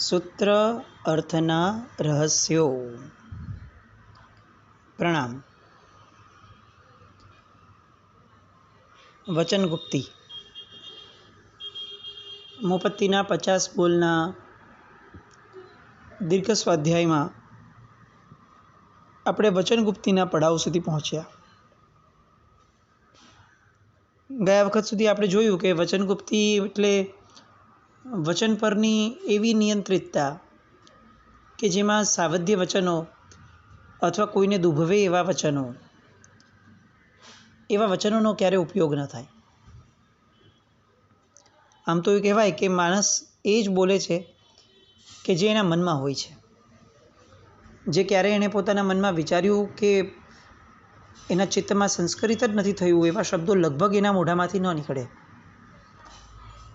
सूत्र अर्थना रहस्यो। प्रणाम। वचनगुप्ती मोपत्तीना 50 बोलना दीर्घ स्वाध्याय में આપણે વચનગુપ્તીના પડાવ સુધી પહોંચ્યા। ગયા વખત સુધી આપણે જોયું કે વચનગુપ્તી એટલે વચન પરની એવી નિયંત્રિતતા કે જેમાં સાવધ્ય વચનો અથવા કોઈને દુભવે એવા વચનોનો ક્યારે ઉપયોગ ન થાય। આમ તો એ કહેવાય કે માણસ એ જ બોલે છે કે જે એના મનમાં હોય છે, જે ક્યારેય એણે પોતાના મનમાં વિચાર્યું કે એના ચિત્તમાં સંસ્કરિત જ નથી થયું એવા શબ્દો લગભગ એના મોઢામાંથી ન નીકળે।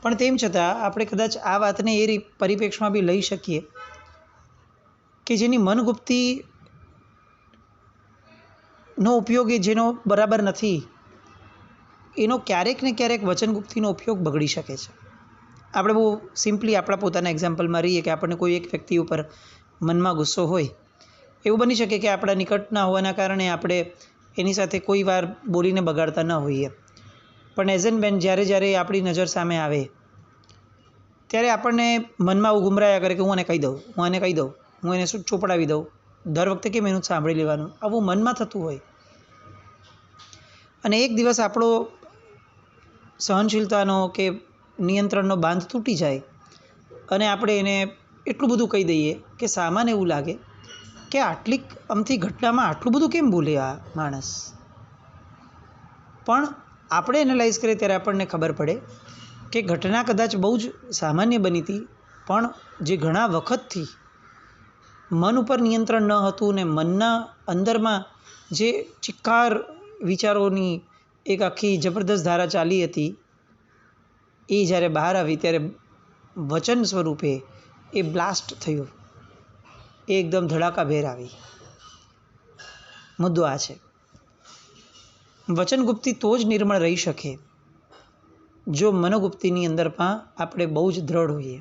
પણ તેમ છતાં આપણે કદાચ આ વાતને એ પરિપ્રેક્ષમાં બી લઈ શકીએ કે જેની મનગુપ્તીનો ઉપયોગ એ જેનો બરાબર નથી એનો ક્યારેક ને ક્યારેક વચનગુપ્તીનો ઉપયોગ બગડી શકે છે। આપણે બહુ સિમ્પલી આપણા પોતાના એક્ઝામ્પલમાં રહીએ કે આપણને કોઈ એક વ્યક્તિ ઉપર મનમાં ગુસ્સો હોય, એવું બની શકે કે આપણા નિકટ ના હોવાના કારણે આપણે એની સાથે કોઈ વાર બોલીને બગાડતા ન હોઈએ, પણ એઝ એન્ડ વેન જ્યારે આપણી નજર સામે આવે ત્યારે આપણને મનમાં આવું ગુમરાયા કરે કે હું આને કહી દઉં, હું એને ચોપડાવી દઉં, દર વખતે કેમ એનું સાંભળી લેવાનું, આવું મનમાં થતું હોય। અને એક દિવસ આપણો સહનશીલતાનો કે નિયંત્રણનો બાંધ તૂટી જાય અને આપણે એને એટલું બધું કહી દઈએ કે સામાન્ય એવું લાગે કે આટલી અમથી ઘટનામાં આટલું બધું કેમ બોલે આ માણસ। પણ આપણે એનાલાઇઝ કરીએ ત્યારે આપણને ખબર પડે કે ઘટના કદાચ બહુ જ સામાન્ય બની હતી, પણ જે ઘણા વખતથી મન ઉપર નિયંત્રણ ન હતું ને મનના અંદરમાં જે ચિક્કાર વિચારોની એક આખી જબરદસ્ત ધારા ચાલી હતી એ જ્યારે બહાર આવી ત્યારે વચન સ્વરૂપે એ બ્લાસ્ટ થયું, એ એકદમ ધડાકાભેર આવી। મુદ્દો આ છે, વચનગુપ્તી તો જ નિર્મળ રહી શકે જો મનોગુપ્તીની અંદરમાં આપણે બહુ જ દ્રઢ હોઈએ।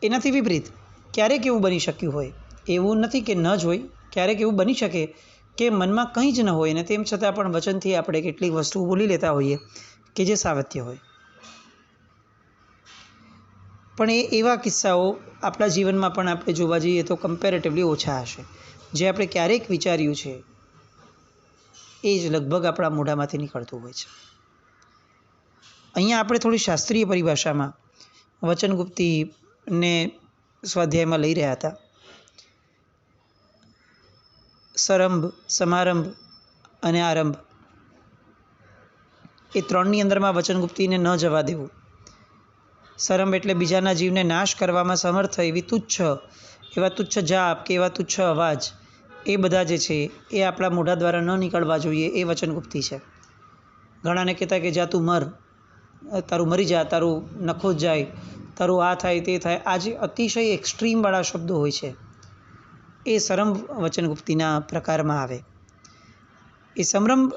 એનાથી વિપરીત ક્યારેક એવું બની શક્યું હોય, એવું નથી કે ન જ હોય, ક્યારેક એવું બની શકે કે મનમાં કંઈ જ ન હોય ને તેમ છતાં પણ વચનથી આપણે કેટલીક વસ્તુઓ બોલી લેતા હોઈએ કે જે સાવત્ય હોય। પણ એવા કિસ્સાઓ આપણા જીવનમાં પણ આપણે જોવા જઈએ તો કમ્પેરેટિવલી ઓછા હશે। જે આપણે ક્યારેક વિચાર્યું છે એ જ લગભગ આપણા મોઢામાંથી નીકળતું હોય છે। અહીંયા આપણે થોડી શાસ્ત્રીય પરિભાષામાં વચનગુપ્તીને સ્વાધ્યાયમાં લઈ રહ્યા હતા। સરંભ, સમારંભ અને આરંભ એ ત્રણની અંદરમાં વચનગુપ્તીને ન જવા દેવું। સરંભ એટલે બીજાના જીવને નાશ કરવામાં સમર્થ એવા તુચ્છ જાપ કે એવા તુચ્છ અવાજ એ બધા જે છે એ આપણા મોઢા દ્વારા ન નીકળવા જોઈએ, એ વચનગુપ્તી છે। ઘણાને કહેતા કે જા તું મર, તારું મરી જા, તારું નખો જ જાય, તારું આ થાય તે થાય, આ જે અતિશય એક્સ્ટ્રીમવાળા શબ્દો હોય છે એ સરંભ વચનગુપ્તીના પ્રકારમાં આવે। એ સમરંભ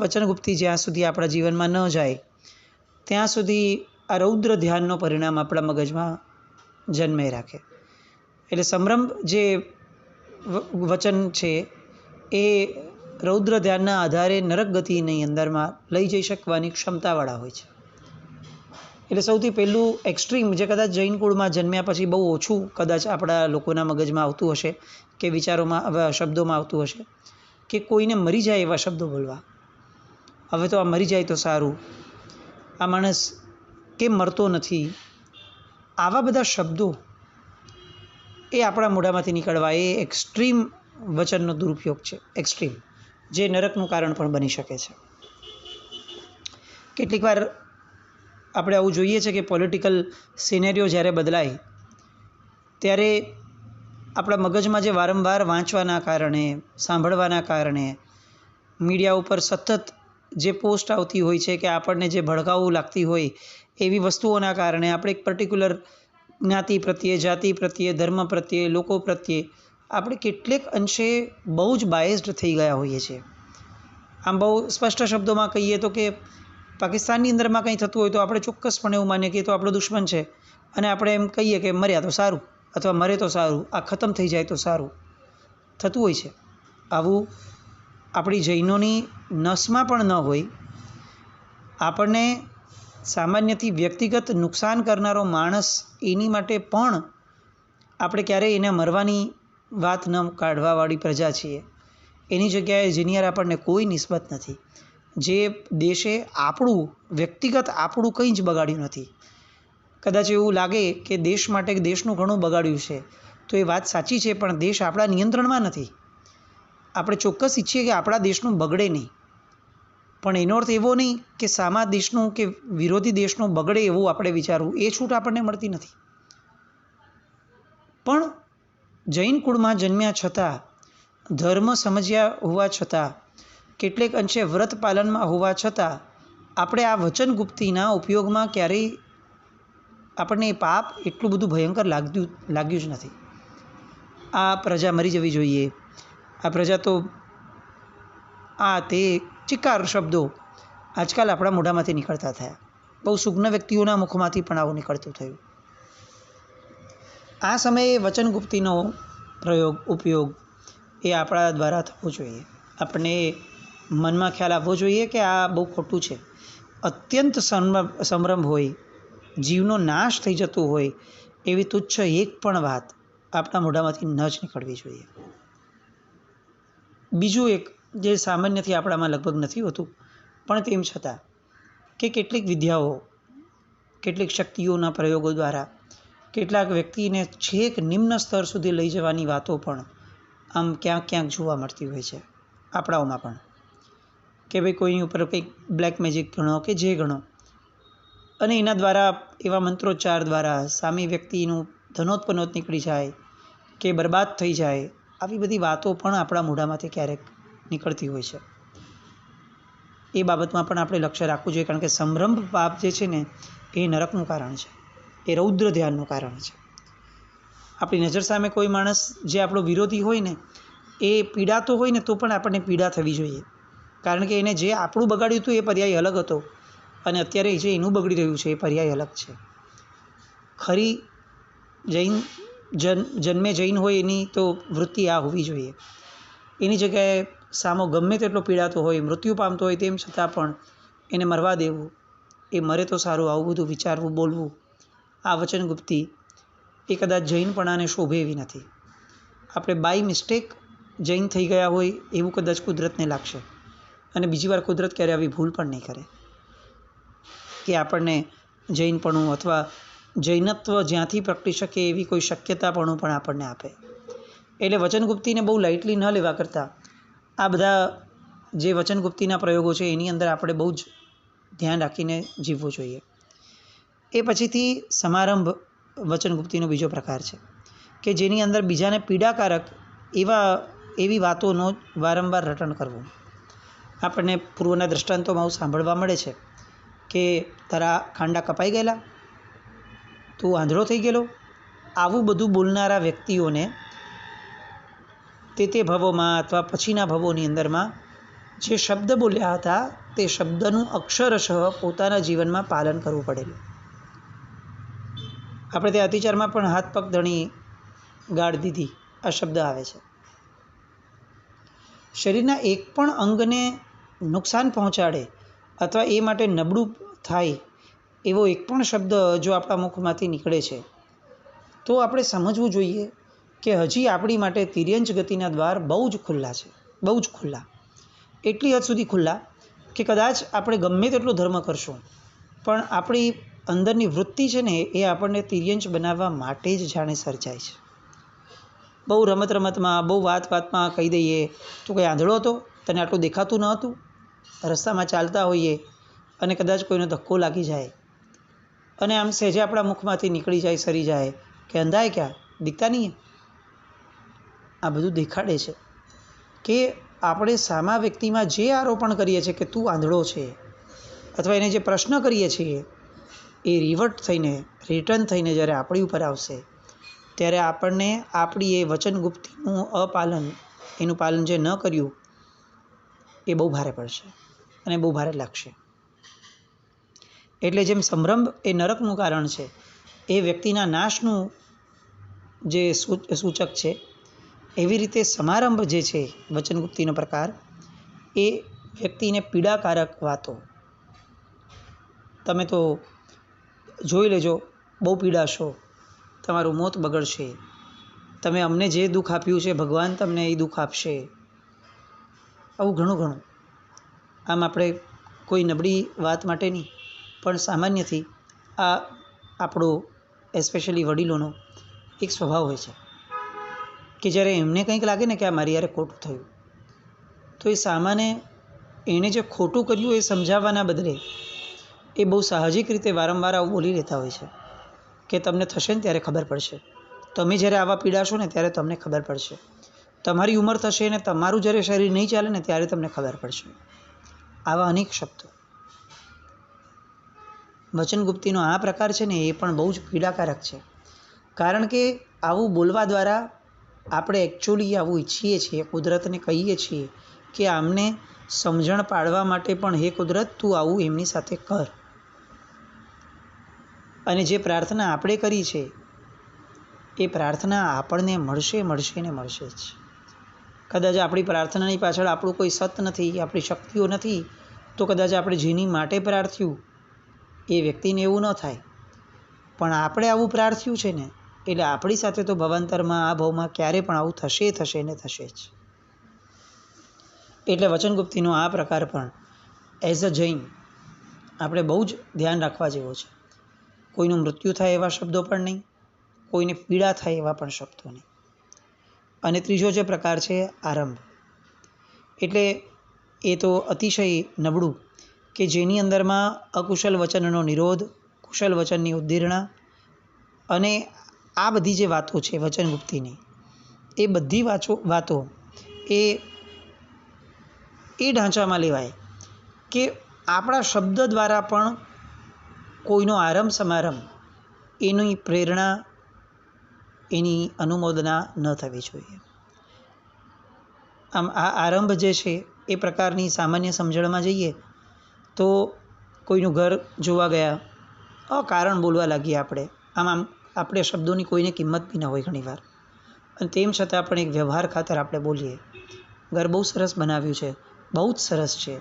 વચનગુપ્તી જ્યાં સુધી આપણા જીવનમાં ન જાય ત્યાં સુધી આ રૌદ્ર ધ્યાનનો પરિણામ આપણા મગજમાં જન્મે રાખે। એટલે સમરંભ જે વચન છે એ રૌદ્ર ધ્યાનના આધારે નરક ગતિની અંદરમાં લઈ જઈ શકવાની ક્ષમતાવાળા હોય છે। એટલે સૌથી પહેલું એક્સ્ટ્રીમ જે કદાચ જૈન કુળમાં જન્મ્યા પછી બહુ ઓછું કદાચ આપણા લોકોના મગજમાં આવતું હશે કે વિચારોમાં શબ્દોમાં આવતું હશે કે કોઈને મરી જાય એવા શબ્દો બોલવા। હવે તો આ મરી જાય તો સારું, આ માણસ કેમ મરતો નથી, આવા બધા શબ્દો એ આપણા મોઢામાંથી નીકળવા એ એક્સ્ટ્રીમ વચનનો દુરુપયોગ છે, એક્સ્ટ્રીમ, જે નરકનું કારણ પણ બની શકે છે। કેટલીક વાર આપણે આવું જોઈએ છે કે પોલિટિકલ સિનેરિયો જ્યારે બદલાય ત્યારે આપણા મગજમાં જે વારંવાર વાંચવાના કારણે, સાંભળવાના કારણે, મીડિયા ઉપર સતત જે પોસ્ટ આવતી હોય છે કે આપણને જે ભડકાવું લાગતી હોય એવી વસ્તુઓના કારણે આપણે એક પર્ટિક્યુલર જ્ઞાતિ પ્રત્યે, જાતિ પ્રત્યે, ધર્મ પ્રત્યે, લોકો પ્રત્યે આપણે કેટલેક અંશે બહુ જ બાયસ્ડ થઈ ગયા હોઈએ છીએ। આમ બહુ સ્પષ્ટ શબ્દોમાં કહીએ તો કે પાકિસ્તાનની અંદરમાં કંઈ થતું હોય તો આપણે ચોક્કસપણે એવું માનીએ કે એ તો આપણો દુશ્મન છે અને આપણે એમ કહીએ કે મર્યા તો સારું અથવા મરે તો સારું, આ ખતમ થઈ જાય તો સારું. થતું હોય છે આવું. આપણી જૈનોની નસમાં પણ ન હોય. આપણને સામાન્યથી વ્યક્તિગત નુકસાન કરનારો માણસ એની માટે પણ આપણે ક્યારેય એને મરવાની વાત ન કાઢવાવાળી પ્રજા છીએ. એની જગ્યાએ જેની યાર આપણને કોઈ નિસ્બત નથી. જે દેશે આપણું વ્યક્તિગત આપણું કંઈ જ બગાડ્યું નથી. કદાચ એવું લાગે કે દેશ માટે દેશનું ઘણું બગાડ્યું છે તો એ વાત સાચી છે, પણ દેશ આપણા નિયંત્રણમાં નથી. આપણે ચોક્કસ ઈચ્છીએ કે આપણા દેશનું બગડે નહીં, પણ એનો અર્થ એવો નહીં કે સામા દેશનું કે વિરોધી દેશનું બગડે એવું આપણે વિચારવું. એ છૂટ આપણને મળતી નથી. પણ જૈન કુળમાં જન્મ્યા છતાં, ધર્મ સમજ્યા હોવા છતાં, કેટલેક અંશે વ્રત પાલનમાં હોવા છતાં આપણે આ વચનગુપ્તીના ઉપયોગમાં ક્યારેય આપણને એ પાપ એટલું બધું ભયંકર લાગ્યું જ નથી. આ પ્રજા મરી જવી જોઈએ, આ પ્રજા તો આ તે ચિકાર શબ્દો આજકાલ આપણા મોઢામાંથી નીકળતા થયા. બહુ સુગ્ન વ્યક્તિઓના મુખમાંથી પણ આવું નીકળતું થયું. આ સમયે વચનગુપ્તીનો ઉપયોગ એ આપણા દ્વારા થવો જોઈએ. આપણને મનમાં ખ્યાલ આવવો જોઈએ કે આ બહુ ખોટું છે. અત્યંત સંભ્રમ હોય, જીવનો નાશ થઈ જતો હોય એવી તુચ્છ એક પણ વાત આપણા મોઢામાંથી ન જ નીકળવી જોઈએ. બીજું એક જે સામાન્યથી આપણામાં લગભગ નથી હોતું, પણ તેમ છતાં કે કેટલીક વિદ્યાઓ, કેટલીક શક્તિઓના પ્રયોગો દ્વારા કેટલાક વ્યક્તિને છેક નિમ્ન સ્તર સુધી લઈ જવાની વાતો પણ આમ ક્યાંક ક્યાંક જોવા મળતી હોય છે આપણાઓમાં પણ. કે ભાઈ કોઈની ઉપર કંઈક બ્લેક મેજિક ગણો કે જે ગણો, અને એના દ્વારા એવા મંત્રોચ્ચાર દ્વારા સામી વ્યક્તિનું ધનોત્પનોત નીકળી જાય કે બરબાદ થઈ જાય, આવી બધી વાતો પણ આપણા મોઢામાંથી ક્યારેક નીકળતી હોય છે. એ બાબતમાં પણ આપણે લક્ષ્ય રાખવું જોઈએ, કારણ કે સંભ્રમ પાપ જે છે ને એ નરકનું કારણ છે, એ રૌદ્ર ધ્યાનનું કારણ છે. આપણી નજર સામે કોઈ માણસ જે આપણો વિરોધી હોય ને એ પીડાતો હોય ને તો પણ આપણને પીડા થવી જોઈએ, કારણ કે એને જે આપણું બગાડ્યું હતું એ પર્યાય અલગ હતો અને અત્યારે જે એનું બગડી રહ્યું છે એ પર્યાય અલગ છે. ખરી જન્મે જૈન હોય એની તો વૃત્તિ આ હોવી જોઈએ. એની જગ્યાએ સામો ગમે તેટલો પીડાતો હોય, મૃત્યુ પામતો હોય, તેમ છતાં પણ એને મરવા દેવું, એ મરે તો સારું, આવું બધું વિચારવું, બોલવું, આ વચનગુપ્તી એ કદાચ જૈનપણાને શોભે એવી નથી. આપણે બાય મિસ્ટેક જૈન થઈ ગયા હોય એવું કદાચ કુદરતને લાગશે, અને બીજી વાર કુદરત ક્યારે આવી ભૂલ પણ નહીં કરે કે આપણને જૈનપણું અથવા જૈનત્વ જ્યાંથી પ્રગટી શકે એવી કોઈ શક્યતાપણું પણ આપણને આપે. એટલે વચનગુપ્તીને બહુ લાઇટલી ન લેવા કરતાં આ બધા જે વચનગુપ્તીના પ્રયોગો છે એની અંદર આપણે બહુ જ ધ્યાન રાખીને જીવવું જોઈએ. એ પછીથી સમારંભ વચનગુપ્તીનો બીજો પ્રકાર છે કે જેની અંદર બીજાને પીડાકારક એવી વાતોનો વારંવાર રટણ કરવું. આપણને પૂર્વના દૃષ્ટાંતોમાં આવું સાંભળવા મળે છે કે તારા ખાંડા કપાઈ ગયેલા, તું આંધળો થઈ ગયેલો. આવું બધું બોલનારા વ્યક્તિઓને તે ભવોમાં અથવા પછીના ભવોની અંદરમાં જે શબ્દ બોલ્યા હતા તે શબ્દનું અક્ષરશઃ પોતાના જીવનમાં પાલન કરવું પડેલું. આપણે તે અતિચારમાં પણ હાથ પગ ધણી ગાળ દીધી આ શબ્દ આવે છે. શરીરના એક પણ અંગને નુકસાન પહોંચાડે અથવા એ માટે નબળું થાય એવો એક પણ શબ્દ જો આપણા મુખમાંથી નીકળે છે તો આપણે સમજવું જોઈએ કે હજી આપણી માટે તિર્યંચ ગતિના દ્વાર બહુ જ ખુલ્લા છે, બહુ જ ખુલ્લા. એટલી હદ સુધી ખુલ્લા કે કદાચ આપણે ગમે તેટલો ધર્મ કરશું પણ આપણી અંદરની વૃત્તિ છે ને એ આપણને તિર્યંચ બનાવવા માટે જ જાણે સર્જાય છે. બહુ રમતમાં, બહુ વાતમાં કહી દઈએ તો કંઈ આંધળો હતો, તને આટલું દેખાતું ન હતું. રસ્તામાં ચાલતા હોઈએ અને કદાચ કોઈનો ધક્કો લાગી જાય અને આમ સહેજે આપણા મુખમાંથી નીકળી જાય, સરી જાય કે અંધા હે ક્યાં, દિખતા નહીં. આ બધું દેખાડે છે કે આપણે સામા વ્યક્તિમાં જે આરોપણ કરીએ છીએ કે તું આંધળો છે અથવા એને જે પ્રશ્ન કરીએ છીએ એ રિટર્ન થઈને જ્યારે આપણી ઉપર આવશે ત્યારે આપણને આપણી એ વચનગુપ્તીનું એનું પાલન જે ન કર્યું એ બહુ ભારે પડશે અને બહુ ભારે લાગશે. એટલે જેમ સંભ્રમ એ નરકનું કારણ છે, એ વ્યક્તિના નાશનું જે સૂચક છે, એવી રીતે સમારંભ જે છે વચનગુપ્તિનો પ્રકાર, એ વ્યક્તિને પીડાકારક વાતો. તમે તો જોઈ લેજો, બહુ પીડાશો, તમારું મોત બગડશે, તમે અમને જે દુઃખ આપ્યું છે ભગવાન તમને એ દુઃખ આપશે, આવું ઘણું. આમ આપણે કોઈ નબળી વાત માટે નહીં, પણ સામાન્યથી આ આપણો એસ્પેશિયલી વડીલોનો એક સ્વભાવ હોય છે કે જ્યારે એમને કંઈક લાગે ને કે આ મારી યારે ખોટું થયું, તો એ સામાન્ય એણે જે ખોટું કર્યું એ સમજાવવાના બદલે એ બહુ સાહજિક રીતે વારંવાર આવું બોલી લેતા હોય છે કે તમને થશે ને ત્યારે ખબર પડશે, તમે જ્યારે આવા પીડાશો ને ત્યારે તમને ખબર પડશે, તમારી ઉંમર થશે ને તમારું જ્યારે શરીર નહીં ચાલે ને ત્યારે તમને ખબર પડશે. આવા અનેક શબ્દો. વચનગુપ્તિનો આ પ્રકાર છે ને એ પણ બહુ જ પીડાકારક છે, કારણ કે આવું બોલવા દ્વારા આપણે એકચ્યુઅલી આવું ઈચ્છીએ છીએ, કુદરતને કહીએ છીએ કે આમને સમજણ પાડવા માટે પણ હે કુદરત તું આવું એમની સાથે કર. અને જે પ્રાર્થના આપણે કરી છે એ પ્રાર્થના આપણને મળશે જ. કદાચ આપણી પ્રાર્થનાની પાછળ આપણું કોઈ સત નથી, આપણી શક્તિઓ નથી, તો કદાચ આપણે જેની માટે પ્રાર્થ્યું એ વ્યક્તિને એવું ન થાય, પણ આપણે આવું પ્રાર્થ્યું છે ને એટલે આપણી સાથે તો ભવાંતરમાં આ ભાવમાં ક્યારે પણ આવું થશે ને થશે જ. એટલે વચનગુપ્તિનો આ પ્રકાર પણ એઝ અ જૈન આપણે બહુ જ ધ્યાન રાખવા જેવો છે. કોઈનું મૃત્યુ થાય એવા શબ્દો પણ નહીં, કોઈને પીડા થાય એવા પણ શબ્દો નહીં. અને ત્રીજો જે પ્રકાર છે આરંભ, એટલે એ તો અતિશય નબળું કે જેની અંદરમાં અકુશલ વચનનો નિરોધ, કુશલ વચનની ઉદ્દીર્ણા અને આ બધી જે વાતો છે વચનગુપ્તિની, એ બધી વાતો એ ઢાંચામાં લેવાય કે આપણા શબ્દ દ્વારા પણ કોઈનો આરંભ સમારંભ એની પ્રેરણા, એની અનુમોદના ન થવી જોઈએ. આમ આ આરંભ જે છે એ પ્રકારની સામાન્ય સમજણમાં જઈએ તો કોઈનું ઘર જોવા ગયા, કારણ બોલવા લાગીએ આમ આપણે શબ્દોની કોઈને કિંમત બી ન હોય ઘણીવાર, અને તેમ છતાં પણ એક વ્યવહાર ખાતર આપણે બોલીએ, ઘર બહુ સરસ બનાવ્યું છે, બહુ જ સરસ છે.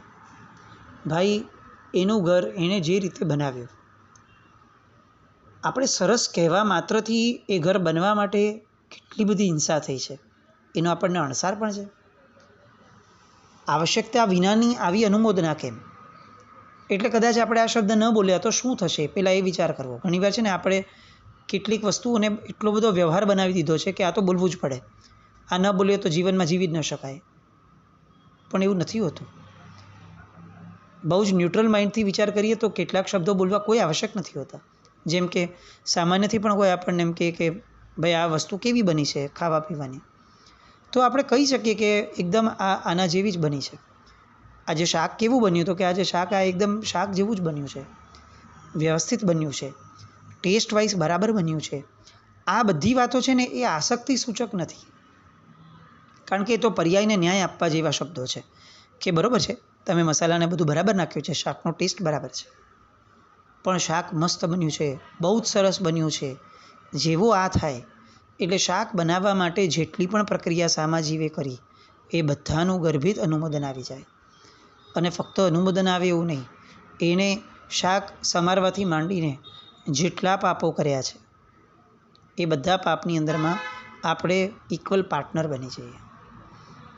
ભાઈ એનું ઘર એણે જે રીતે બનાવ્યું, આપણે સરસ કહેવા માત્રથી એ ઘર બનવા માટે કેટલી બધી હિંસા થઈ છે એનો આપણને અણસાર પણ છે. આવશ્યકતા વિનાની આવી અનુમોદના કેમ? એટલે કદાચ આપણે આ શબ્દ ન બોલ્યા તો શું થશે, પહેલાં એ વિચાર કરવો. ઘણીવાર છે ને આપણે કેટલીક વસ્તુઓને એટલો બધો વ્યવહાર બનાવી દીધો છે કે આ તો બોલવું જ પડે, આ ન બોલીએ તો જીવનમાં જીવી જ ન શકાય, પણ એવું નથી હોતું. બહુ જ ન્યુટ્રલ માઇન્ડથી વિચાર કરીએ તો કેટલાક શબ્દો બોલવા કોઈ આવશ્યક નથી હોતા. જેમ કે સામાન્યથી પણ કોઈ આપણને એમ કહે કે ભાઈ આ વસ્તુ કેવી બની છે ખાવા પીવાની, તો આપણે કહી શકીએ કે એકદમ આના જેવી જ બની છે. આજે શાક કેવું બન્યું, તો કે આજે શાક આ એકદમ શાક જેવું જ બન્યું છે, વ્યવસ્થિત બન્યું છે, ટેસ્ટ વાઇઝ બરાબર બન્યું છે. આ બધી વાતો છે ને એ આસક્તિ સૂચક નથી, કારણ કે એ તો પર્યાયને ન્યાય આપવા જેવા શબ્દો છે કે બરાબર છે તમે મસાલાને બધું બરાબર નાખ્યું છે, શાકનો ટેસ્ટ બરાબર છે, પણ શાક મસ્ત બન્યું છે, બહુ જ સરસ બન્યું છે, જેવું આ થાય. એટલે શાક બનાવવા માટે જેટલી પણ પ્રક્રિયા સામાજીવે કરી એ બધાનું ગર્ભિત અનુમોદન આવી જાય. અને ફક્ત અનુમોદન આવે એવું નહીં, એણે શાક સમારવાથી માંડીને જેટલા પાપો કર્યા છે એ બધા પાપની અંદરમાં આપણે ઇક્વલ પાર્ટનર બની જઈએ.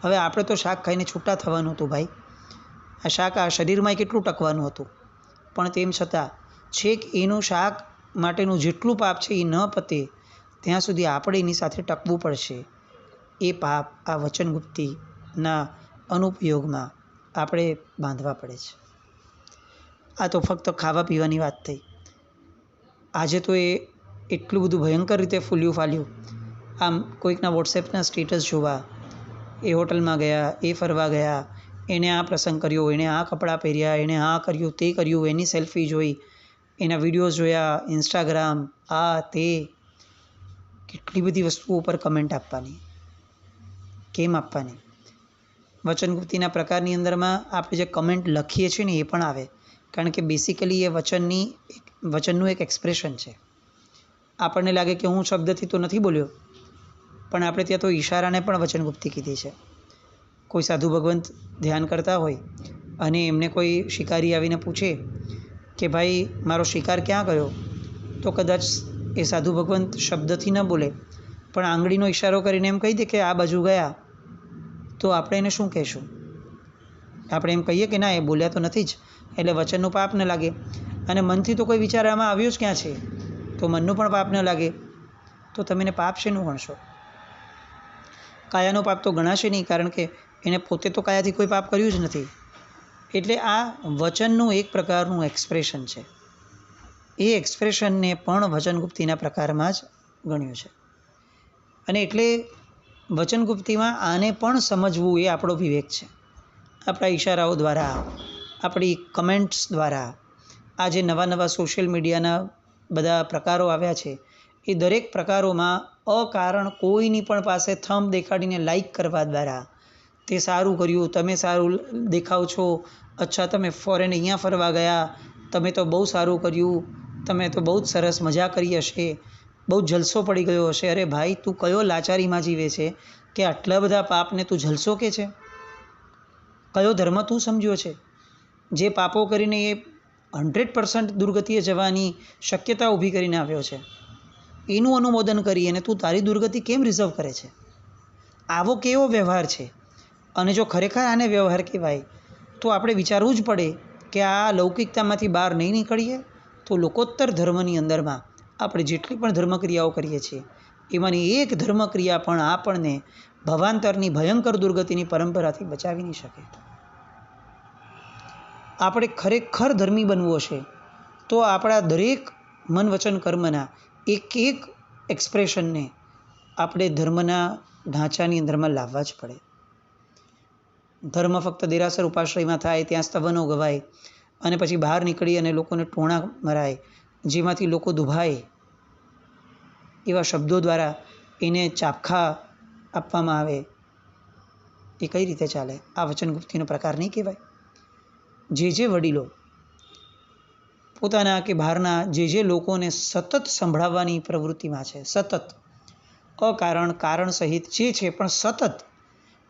હવે આપણે તો શાક ખાઈને છૂટા થવાનું હતું ભાઈ, આ શાક આ શરીરમાં કેટલું ટકવાનું હતું, પણ તેમ છતાં છેક એનું શાક માટેનું જેટલું પાપ છે એ ન પતે ત્યાં સુધી આપણે એની સાથે ટકવું પડશે. એ પાપ આ વચનગુપ્તિના અનુપયોગમાં આપણે બાંધવા પડે છે. આ તો ફક્ત ખાવા પીવાની વાત થઈ. આજે તો એ એટલું બધું ભયંકર રીતે ફૂલ્યું ફાલ્યું. આમ કોઈકના વોટ્સએપના સ્ટેટસ જોવા, એ હોટલમાં ગયા, એ ફરવા ગયા, એણે આ પ્રસંગ કર્યો, એણે આ કપડાં પહેર્યા, એણે આ કર્યું, તે કર્યું, એની સેલ્ફી જોઈ, એના વિડીયોઝ જોયા, ઇન્સ્ટાગ્રામ, આ તે, કેટલી બધી વસ્તુઓ ઉપર કમેન્ટ આપવાની. કેમ આપવાની? વચનગુપ્તિના પ્રકારની અંદરમાં આપણે જે કમેન્ટ લખીએ છીએ ને એ પણ આવે, કારણ કે બેસિકલી એ વચનનું એક એક્સપ્રેશન છે. આપણને લાગે કે હું શબ્દથી તો નથી બોલ્યો, પણ આપણે ત્યાં તો ઈશારાને પણ વચનગુપ્તી કીધી છે. કોઈ સાધુ ભગવંત ધ્યાન કરતા હોય અને એમને કોઈ શિકારી આવીને પૂછે કે ભાઈ મારો શિકાર ક્યાં ગયો, તો કદાચ એ સાધુ ભગવંત શબ્દથી ન બોલે પણ આંગળીનો ઈશારો કરીને એમ કહી દે કે આ બાજુ ગયા, તો આપણે એને શું કહેશું? આપણે એમ કહીએ કે ના, એ બોલ્યા તો નથી જ, એટલે વચનનું પાપ ન લાગે. અને મનથી તો કોઈ વિચારવામાં આવ્યો જ ક્યાં છે, તો મનનું પણ પાપ ન લાગે. તો તમે એને પાપ શેનું ગણશો? કાયાનું પાપ તો ગણાશે નહીં, કારણ કે એને પોતે તો કાયાથી કોઈ પાપ કર્યું જ નથી. એટલે આ વચનનું એક પ્રકારનું એક્સપ્રેશન છે. એ એક્સપ્રેશનને પણ વચનગુપ્તીના પ્રકારમાં જ ગણ્યું છે. અને એટલે વચનગુપ્તીમાં આને પણ સમજવું એ આપણો વિવેક છે. આપણા ઈશારાઓ દ્વારા, આપણી કમેન્ટ્સ દ્વારા, આ જે નવા નવા સોશિયલ મીડિયાના બધા પ્રકારો આવ્યા છે, એ દરેક પ્રકારોમાં અકારણ કોઈની પણ પાસે થંબ દેખાડીને લાઈક કરવા દ્વારા, તે સારું કર્યું, તમે સારું દેખાવ છો, અચ્છા તમે ફોરેન અહીંયા ફરવા ગયા, તમે તો બહુ સારું કર્યું, તમે તો બહુ જ સરસ મજા કરી હશે, બહુ જલસો પડી ગયો હશે. અરે ભાઈ, તું કયો લાચારીમાં જીવે છે કે આટલા બધા પાપને તું જલસો કે છે? કયો ધર્મ તું સમજ્યો છે જે પાપો કરીને એ 100% દુર્ગતિએ જવાની શક્યતા ઊભી કરીને આવ્યો છે? એનું અનુમોદન કરી અને તું તારી દુર્ગતિ કેમ રિઝર્વ કરે છે? આવો કેવો વ્યવહાર છે? અને જો ખરેખર આને વ્યવહાર કહેવાય તો આપણે વિચારવું જ પડે કે આ લૌકિકતામાંથી બહાર નહીં નીકળીએ તો લોકોત્તર ધર્મની અંદરમાં આપણે જેટલી પણ ધર્મક્રિયાઓ કરીએ છીએ, એમાંની એક ધર્મક્રિયા પણ આપણને ભવાંતરની ભયંકર દુર્ગતિની પરંપરાથી બચાવી નહીં શકે. આપણે ખરેખર ધર્મી બનવું હશે તો આપણા દરેક મન વચન કર્મના એક એક એક્સપ્રેશનને આપણે ધર્મના ઢાંચાની અંદરમાં લાવવા જ પડે. ધર્મ ફક્ત દેરાસર ઉપાશ્રયમાં થાય, ત્યાં સ્તવનો ગવાય અને પછી બહાર નીકળી અને લોકોને ટોણા મરાય, જેમાંથી લોકો દુભાય, એવા શબ્દો દ્વારા એને ચાપખા આપવામાં આવે, એ કઈ રીતે ચાલે? આ વચનગુપ્તીનો પ્રકાર નહીં કહેવાય. જે વડીલો પોતાના કે બહારના જે લોકોને સતત સંભળાવવાની પ્રવૃત્તિમાં છે, સતત અકારણ કારણ સહિત જે છે, પણ સતત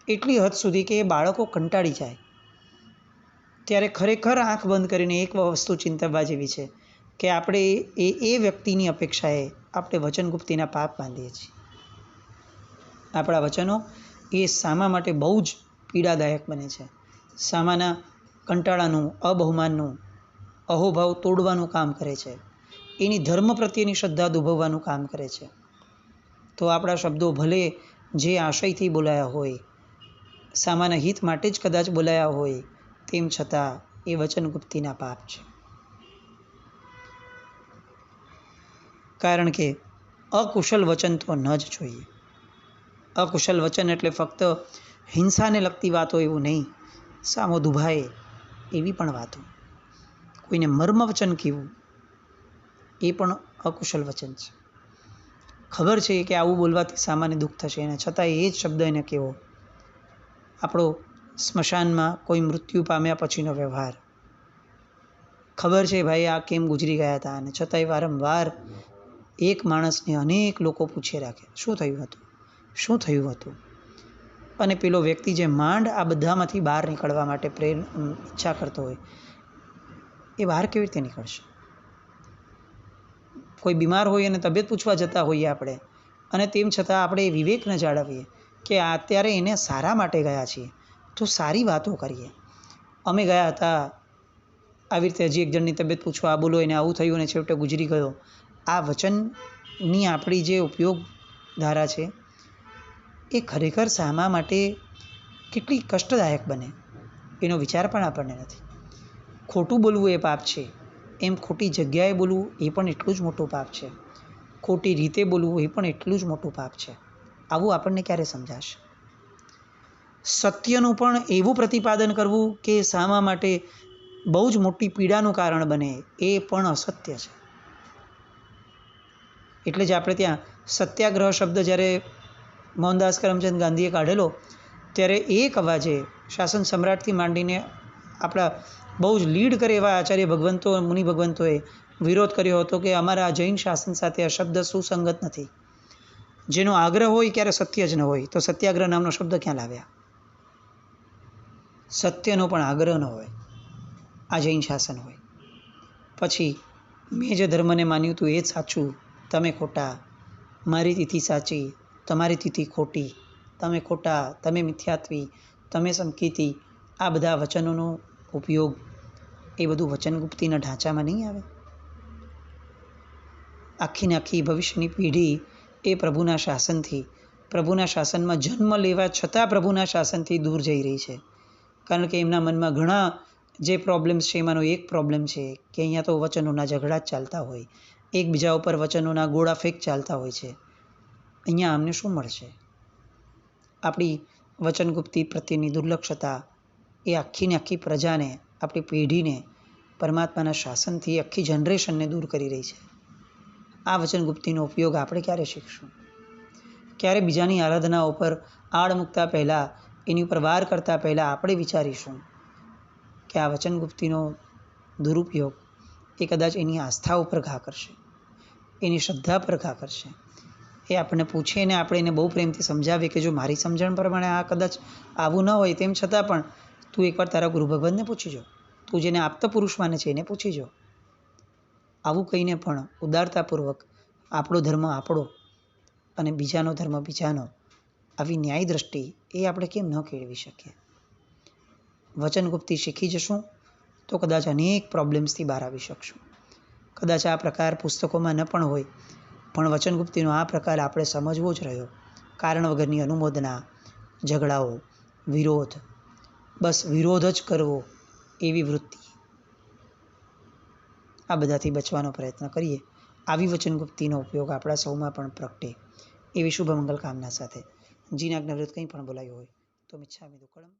એટલી હદ સુધી કે એ બાળકો કંટાળી જાય, ત્યારે ખરેખર આંખ બંધ કરીને એક વસ્તુ ચિંતવવા જેવી છે કે આપણે એ વ્યક્તિની અપેક્ષાએ આપણે વચનગુપ્તીના પાપ બાંધીએ છીએ. આપણા વચનો એ સામા માટે બહુ જ પીડાદાયક બને છે. સામાના કંટાળાનું, અબહુમાનનું, અહોભાવ તોડવાનું કામ કરે છે. એની ધર્મ પ્રત્યેની શ્રદ્ધા દુભવવાનું કામ કરે છે. તો આપણા શબ્દો ભલે જે આશયથી બોલાયા હોય, સામાના હિત માટે જ કદાચ બોલાયા હોય, તેમ છતાં એ વચનગુપ્તીના પાપ છે. કારણ કે અકુશલ વચન તો ન જ જોઈએ. અકુશલ વચન એટલે ફક્ત હિંસાને લગતી વાતો એવું નહીં, સામો દુભાય એવી પણ વાતો. કોઈને મર્મ વચન કહેવું એ પણ અકુશલ વચન છે. ખબર છે કે આવું બોલવાથી સામાન્ય દુઃખ થશે, અને છતાં એ જ શબ્દ એને કહેવો. આપણો સ્મશાનમાં કોઈ મૃત્યુ પામ્યા પછીનો વ્યવહાર. ખબર છે ભાઈ આ કેમ ગુજરી ગયા હતા, અને છતાંય વારંવાર એક માણસને અનેક લોકો પૂછે રાખે, શું થયું હતું, શું થયું હતું? અને પેલો વ્યક્તિ જે માંડ આ બધામાંથી બહાર નીકળવા માટે ઈચ્છા કરતો હોય, એ બહાર કેવી રીતે નીકળશે? કોઈ બીમાર હોય અને તબિયત પૂછવા જતા હોઈએ આપણે, અને તેમ છતાં આપણે એ વિવેક ન જાળવીએ કે અત્યારે એને સારા માટે ગયા છીએ, તો સારી વાતો કરીએ. અમે ગયા હતા આવી રીતે હજી એક જણની તબિયત પૂછવા, આ બોલો એને આવું થયું અને છેવટે ગુજરી ગયો. આ વચનની આપણી જે ઉપયોગ ધારા છે એ ખરેખર સામા માટે કેટલી કષ્ટદાયક બને એનો વિચાર પણ આપણને નથી. ખોટું બોલવું એ પાપ છે, એમ ખોટી જગ્યાએ બોલવું એ પણ એટલું જ મોટું પાપ છે. ખોટી રીતે બોલવું એ પણ એટલું જ મોટું પાપ છે. આવું આપણને ક્યારે સમજાશે? સત્યનું પણ એવું પ્રતિપાદન કરવું કે સામા માટે બહુ જ મોટી પીડાનું કારણ બને, એ પણ અસત્ય છે. એટલે જ આપણે ત્યાં સત્યાગ્રહ શબ્દ જ્યારે મોહનદાસ કરમચંદ ગાંધીએ કાઢેલો, ત્યારે એક અવાજે શાસન સમ્રાટથી માંડીને આપણા બહુ જ લીડ કરે એવા આચાર્ય ભગવંતો મુનિ ભગવંતોએ વિરોધ કર્યો હતો કે અમારા જૈન શાસન સાથે આ શબ્દ સુસંગત નથી. જેનો આગ્રહ હોય ક્યારે સત્ય જ ન હોય તો સત્યાગ્રહ નામનો શબ્દ ક્યાં લાવ્યા? સત્યનો પણ આગ્રહ ન હોય, આ જૈન શાસન હોય. પછી મેં જે ધર્મને માન્યું હતું એ જ સાચું, તમે ખોટા, મારી તિથિ સાચી, તમારી તિથિ ખોટી, તમે ખોટા, તમે મિથ્યાત્વી, તમે સંકિતી, આ બધા વચનોનો ઉપયોગ એ બધું વચનગુપ્તીના ઢાંચામાં નહીં આવે? આખી ને આખી ભવિષ્યની પેઢી એ પ્રભુના શાસનથી, પ્રભુના શાસનમાં જન્મ લેવા છતાં પ્રભુના શાસનથી દૂર જઈ રહી છે. કારણ કે એમના મનમાં ઘણા જે પ્રોબ્લેમ્સ છે એમાંનો એક પ્રોબ્લેમ છે કે અહીંયા તો વચનોના ઝઘડા જ ચાલતા હોય, એકબીજા ઉપર વચનોના ગોળા ફેંક ચાલતા હોય છે. અહીંયા અમને શું મળશે? આપણી વચનગુપ્તી પ્રત્યેની દુર્લક્ષતા એ આખી ને આખી પ્રજાને, આપણી પેઢીને પરમાત્માના શાસનથી આખી જનરેશનને દૂર કરી રહી છે. આ વચનગુપ્તીનો ઉપયોગ આપણે ક્યારે શીખશું? ક્યારે બીજાની આરાધના ઉપર આળ મૂકતા પહેલાં, એની ઉપર વાર કરતાં પહેલાં આપણે વિચારીશું કે આ વચનગુપ્તીનો દુરુપયોગ એ કદાચ એની આસ્થા ઉપર ઘા કરશે, એની શ્રદ્ધા પર ઘા કરશે. એ આપણને પૂછે ને આપણે એને બહુ પ્રેમથી સમજાવીએ કે જો મારી સમજણ પ્રમાણે આ કદાચ આવું ન હોય, તેમ છતાં પણ તું એકવાર તારા ગુરુ ભગવંતને પૂછી જો, તું જેને આપતા પુરુષ માને છે એને પૂછી જો. આવું કહીને પણ ઉદારતાપૂર્વક આપણો ધર્મ આપણો અને બીજાનો ધર્મ બીજાનો, આવી ન્યાય દ્રષ્ટિ એ આપણે કેમ ન કેળવી શકીએ? વચનગુપ્તી શીખી જશું તો કદાચ અનેક પ્રોબ્લેમ્સથી બહાર આવી શકશું. કદાચ આ પ્રકાર પુસ્તકોમાં ન પણ હોય, પણ વચનગુપ્તીનો આ પ્રકાર આપણે સમજવો જ રહ્યો. કારણ વગરની અનુમોદના, ઝઘડાઓ, વિરોધ, બસ વિરોધ જ કરવો એવી વૃત્તિ, આ બધાથી બચવાનો પ્રયત્ન કરીએ. આવી વચનગુપ્તીનો ઉપયોગ આપણા સૌમાં પણ પ્રગટે એવી શુભ મંગલ કામના સાથે જીનાજ્ઞા વિરુદ્ધ કંઈ પણ બોલાયું હોય તો મિચ્છામિ દુક્કડમ.